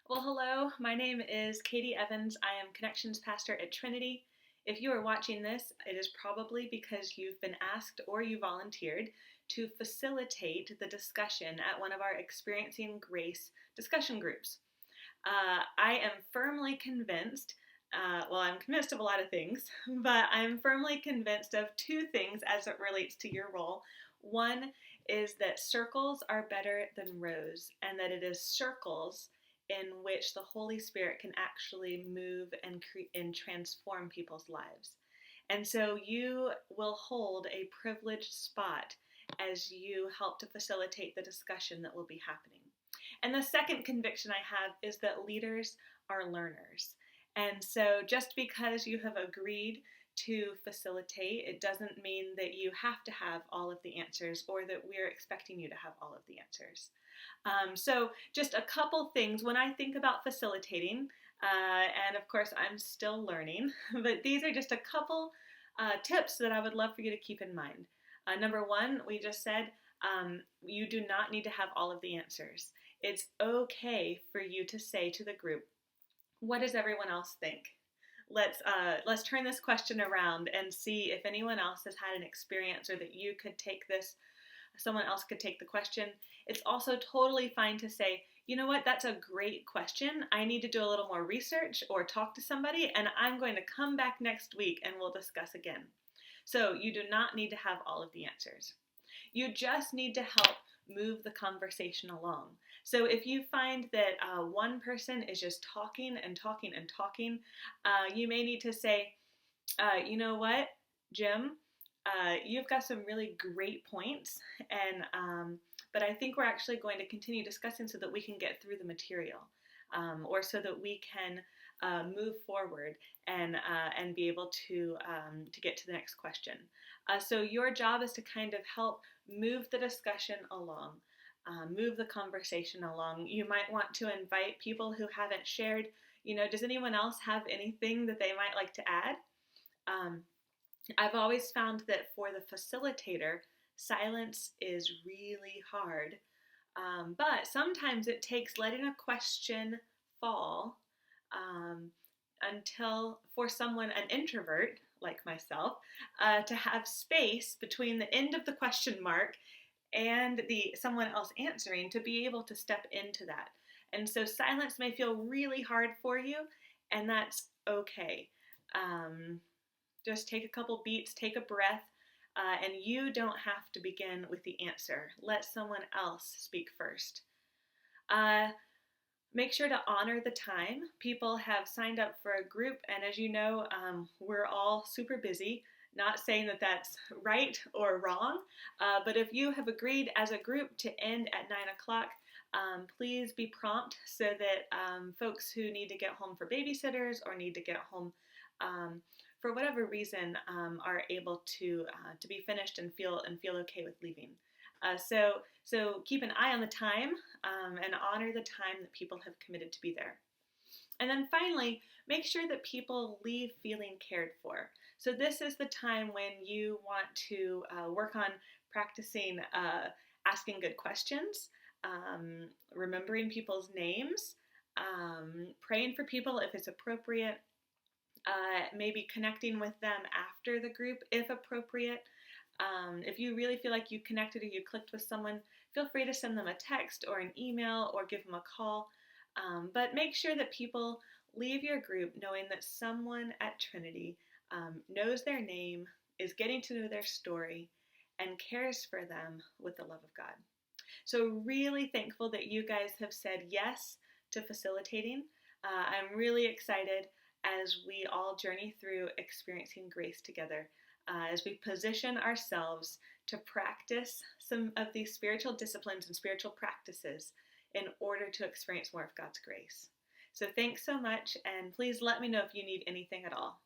Well, hello, my name is Katie Evans. I am Connections Pastor at Trinity. If you are watching this, it is probably because you've been asked or you volunteered to facilitate the discussion at one of our Experiencing Grace discussion groups. I am firmly convinced, I'm convinced of a lot of things, but I'm firmly convinced of two things as it relates to your role. One is that circles are better than rows, and that it is circles in which the Holy Spirit can actually move and transform people's lives. And so you will hold a privileged spot as you help to facilitate the discussion that will be happening. And the second conviction I have is that leaders are learners. And so just because you have agreed to facilitate, it doesn't mean that you have to have all of the answers or that we're expecting you to have all of the answers. So just a couple things when I think about facilitating, and of course I'm still learning, but these are just a couple tips that I would love for you to keep in mind. Number one, we just said you do not need to have all of the answers. It's okay for you to say to the group, what does everyone else think? Let's turn this question around and see if anyone else has had an experience or that you could take this, someone else could take the question. It's also totally fine to say, you know what, that's a great question. I need to do a little more research or talk to somebody, and I'm going to come back next week and we'll discuss again. So you do not need to have all of the answers. You just need to help move the conversation along. So if you find that one person is just talking and talking and talking, you may need to say, you know what, Jim, you've got some really great points, and but I think we're actually going to continue discussing so that we can get through the material, or so that we can move forward and be able to get to the next question. So your job is to kind of help move the discussion along, move the conversation along. You might want to invite people who haven't shared. You know, does anyone else have anything that they might like to add? I've always found that for the facilitator, silence is really hard. But sometimes it takes letting a question fall until, for someone, an introvert like myself, to have space between the end of the question mark and someone else answering to be able to step into that. And so silence may feel really hard for you, and that's okay. Just take a couple beats, take a breath, and you don't have to begin with the answer. Let someone else speak first. Make sure to honor the time. People have signed up for a group, and as you know, we're all super busy. Not saying that that's right or wrong, but if you have agreed as a group to end at 9 o'clock, please be prompt so that folks who need to get home for babysitters or need to get home for whatever reason are able to be finished and feel okay with leaving. So keep an eye on the time and honor the time that people have committed to be there. And then finally, make sure that people leave feeling cared for. So this is the time when you want to work on practicing asking good questions, remembering people's names, praying for people if it's appropriate, maybe connecting with them after the group if appropriate. If you really feel like you connected or you clicked with someone, feel free to send them a text or an email or give them a call. But make sure that people leave your group knowing that someone at Trinity knows their name, is getting to know their story, and cares for them with the love of God. So really thankful that you guys have said yes to facilitating. I'm really excited as we all journey through experiencing grace together, as we position ourselves to practice some of these spiritual disciplines and spiritual practices in order to experience more of God's grace. So thanks so much, and please let me know if you need anything at all.